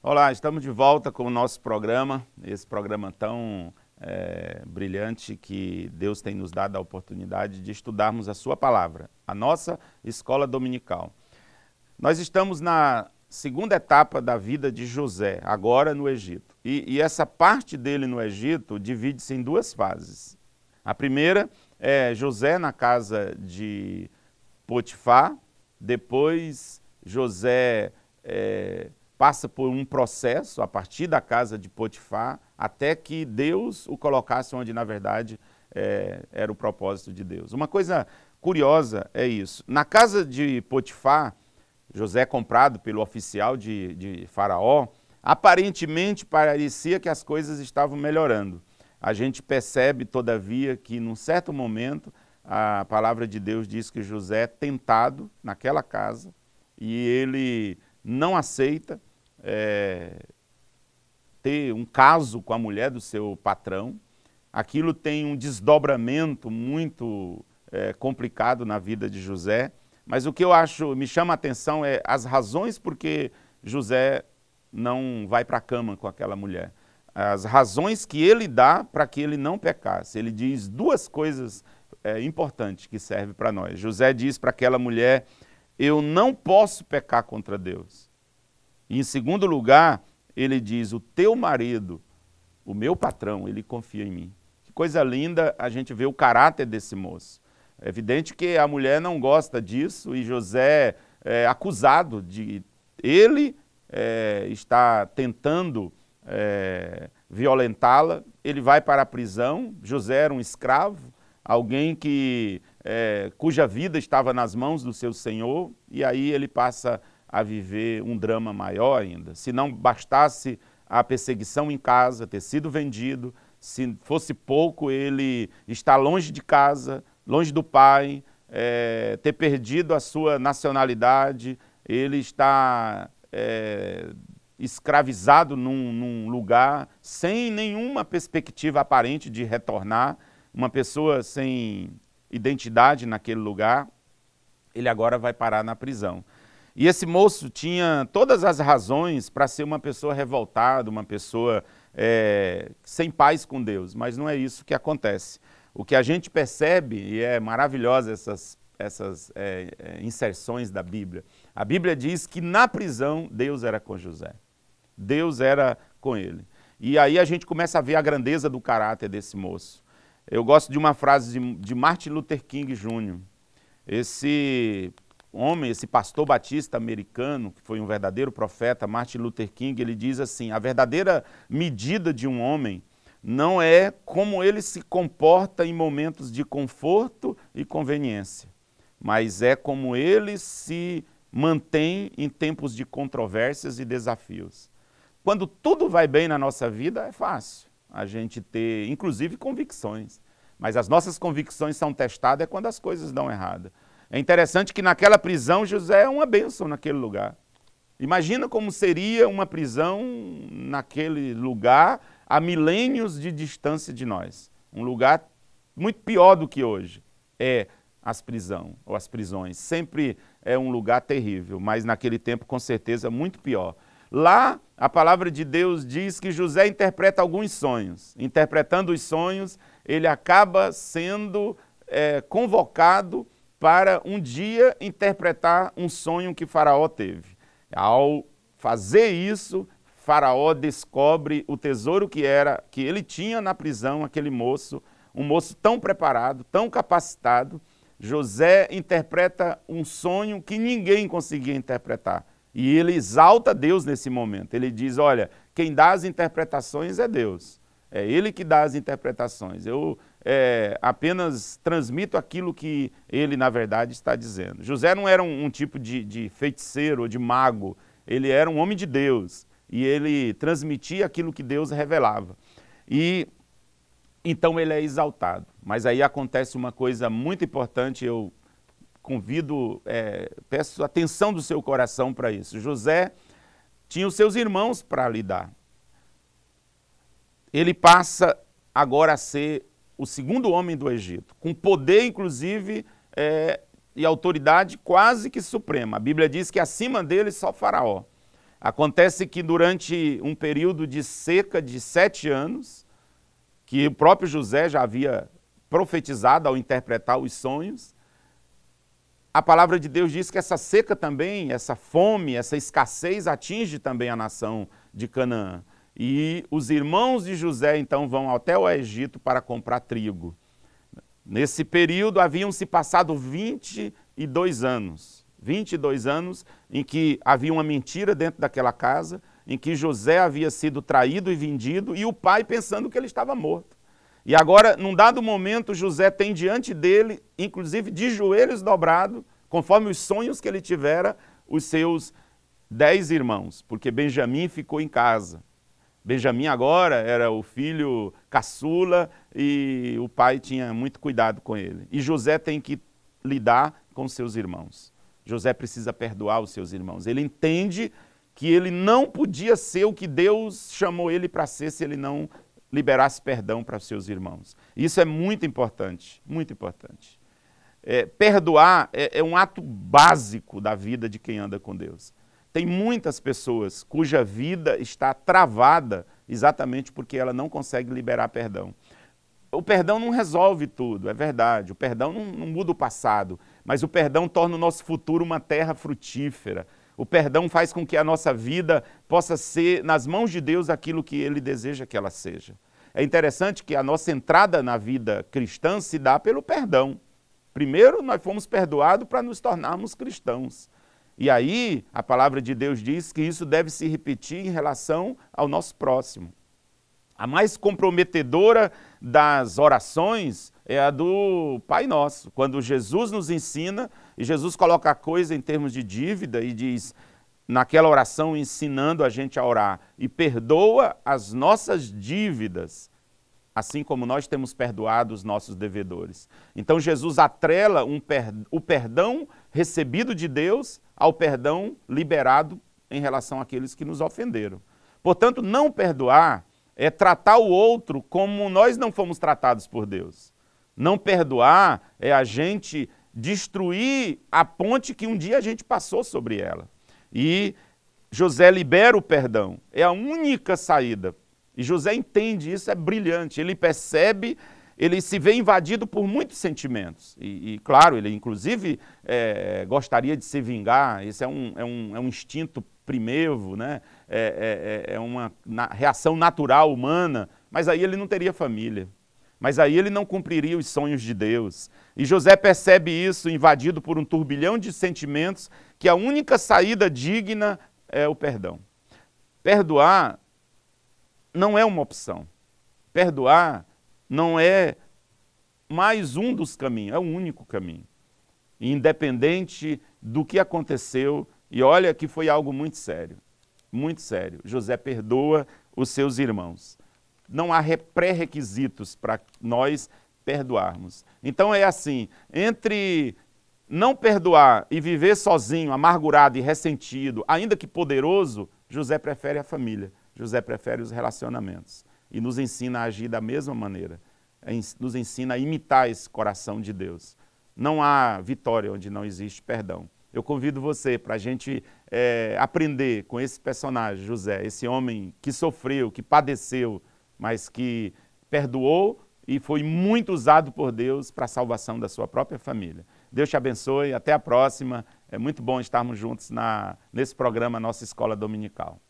Olá, estamos de volta com o nosso programa, esse programa tão brilhante que Deus tem nos dado a oportunidade de estudarmos a sua palavra, a nossa escola dominical. Nós estamos na segunda etapa da vida de José, agora no Egito. E essa parte dele no Egito divide-se em duas fases. A primeira é José na casa de Potifar, depois José passa por um processo a partir da casa de Potifar, até que Deus o colocasse onde, na verdade, era o propósito de Deus. Uma coisa curiosa é isso. Na casa de Potifar, José é comprado pelo oficial de Faraó, aparentemente parecia que as coisas estavam melhorando. A gente percebe, todavia, que num certo momento a palavra de Deus diz que José é tentado naquela casa e ele não aceita ter um caso com a mulher do seu patrão. Aquilo tem um desdobramento muito complicado na vida de José, mas o que me chama a atenção é as razões por que José não vai para a cama com aquela mulher. As razões que ele dá para que ele não pecasse. Ele diz duas coisas importantes que servem para nós. José diz para aquela mulher: eu não posso pecar contra Deus. E em segundo lugar, ele diz: o teu marido, o meu patrão, ele confia em mim. Que coisa linda a gente vê o caráter desse moço. É evidente que a mulher não gosta disso e José é acusado de ele estar tentando violentá-la. Ele vai para a prisão. José era um escravo, alguém cuja vida estava nas mãos do seu senhor, e aí ele passa a viver um drama maior ainda. Se não bastasse a perseguição em casa, ter sido vendido, se fosse pouco ele estar longe de casa, longe do pai, ter perdido a sua nacionalidade, ele está escravizado num lugar sem nenhuma perspectiva aparente de retornar, uma pessoa sem identidade naquele lugar. Ele agora vai parar na prisão. E esse moço tinha todas as razões para ser uma pessoa revoltada, uma pessoa sem paz com Deus, mas não é isso que acontece. O que a gente percebe, e é maravilhosa essas inserções da Bíblia, a Bíblia diz que na prisão Deus era com José, Deus era com ele. E aí a gente começa a ver a grandeza do caráter desse moço. Eu gosto de uma frase de Martin Luther King Jr., esse homem, esse pastor batista americano, que foi um verdadeiro profeta, Martin Luther King, ele diz assim: a verdadeira medida de um homem não é como ele se comporta em momentos de conforto e conveniência, mas é como ele se mantém em tempos de controvérsias e desafios. Quando tudo vai bem na nossa vida, é fácil a gente ter, inclusive, convicções, mas as nossas convicções são testadas quando as coisas dão errado. É interessante que naquela prisão José é uma bênção naquele lugar. Imagina como seria uma prisão naquele lugar a milênios de distância de nós. Um lugar muito pior do que hoje é as prisões. Sempre é um lugar terrível, mas naquele tempo com certeza muito pior. Lá a palavra de Deus diz que José interpreta alguns sonhos. Interpretando os sonhos, ele acaba sendo convocado para um dia interpretar um sonho que Faraó teve. Ao fazer isso, Faraó descobre o tesouro que ele tinha na prisão, aquele moço, um moço tão preparado, tão capacitado. José interpreta um sonho que ninguém conseguia interpretar. E ele exalta Deus nesse momento. Ele diz: olha, quem dá as interpretações é Deus. É Ele que dá as interpretações. Eu apenas transmito aquilo que ele, na verdade, está dizendo. José não era um tipo de feiticeiro ou de mago. Ele era um homem de Deus. E ele transmitia aquilo que Deus revelava. E então ele é exaltado. Mas aí acontece uma coisa muito importante, eu convido, peço atenção do seu coração para isso. José tinha os seus irmãos para lidar. Ele passa agora a ser o segundo homem do Egito, com poder, inclusive, e autoridade quase que suprema. A Bíblia diz que acima dele só Faraó. Acontece que durante um período de cerca de 7 anos, que o próprio José já havia profetizado ao interpretar os sonhos, a palavra de Deus diz que essa seca também, essa fome, essa escassez atinge também a nação de Canaã. E os irmãos de José então vão até o Egito para comprar trigo. Nesse período haviam se passado 22 anos. 22 anos em que havia uma mentira dentro daquela casa, em que José havia sido traído e vendido e o pai pensando que ele estava morto. E agora, num dado momento, José tem diante dele, inclusive de joelhos dobrados, conforme os sonhos que ele tivera, os seus 10 irmãos, porque Benjamim ficou em casa. Benjamim agora era o filho caçula e o pai tinha muito cuidado com ele. E José tem que lidar com seus irmãos. José precisa perdoar os seus irmãos. Ele entende que ele não podia ser o que Deus chamou ele para ser se ele não liberasse perdão para os seus irmãos. Isso é muito importante, muito importante. Perdoar é um ato básico da vida de quem anda com Deus. Tem muitas pessoas cuja vida está travada exatamente porque ela não consegue liberar perdão. O perdão não resolve tudo, é verdade. O perdão não muda o passado, mas o perdão torna o nosso futuro uma terra frutífera. O perdão faz com que a nossa vida possa ser, nas mãos de Deus, aquilo que Ele deseja que ela seja. É interessante que a nossa entrada na vida cristã se dá pelo perdão. Primeiro, nós fomos perdoados para nos tornarmos cristãos. E aí, a palavra de Deus diz que isso deve se repetir em relação ao nosso próximo. A mais comprometedora das orações é a do Pai Nosso. Quando Jesus nos ensina, e Jesus coloca a coisa em termos de dívida e diz, naquela oração ensinando a gente a orar, e perdoa as nossas dívidas, assim como nós temos perdoado os nossos devedores. Então Jesus atrela o perdão recebido de Deus ao perdão liberado em relação àqueles que nos ofenderam. Portanto, não perdoar é tratar o outro como nós não fomos tratados por Deus. Não perdoar é a gente destruir a ponte que um dia a gente passou sobre ela. E José libera o perdão, é a única saída. E José entende isso, é brilhante, ele percebe, ele se vê invadido por muitos sentimentos. E claro, ele inclusive gostaria de se vingar, isso é um instinto primevo, né? É uma reação natural humana, mas aí ele não teria família. Mas aí ele não cumpriria os sonhos de Deus. E José percebe isso, invadido por um turbilhão de sentimentos, que a única saída digna é o perdão. Perdoar não é uma opção. Perdoar não é mais um dos caminhos, é o único caminho. Independente do que aconteceu, e olha que foi algo muito sério, muito sério. José perdoa os seus irmãos. Não há pré-requisitos para nós perdoarmos. Então é assim, entre não perdoar e viver sozinho, amargurado e ressentido, ainda que poderoso, José prefere a família. José prefere os relacionamentos e nos ensina a agir da mesma maneira, nos ensina a imitar esse coração de Deus. Não há vitória onde não existe perdão. Eu convido você para a gente aprender com esse personagem, José, esse homem que sofreu, que padeceu, mas que perdoou e foi muito usado por Deus para a salvação da sua própria família. Deus te abençoe, até a próxima. É muito bom estarmos juntos nesse programa Nossa Escola Dominical.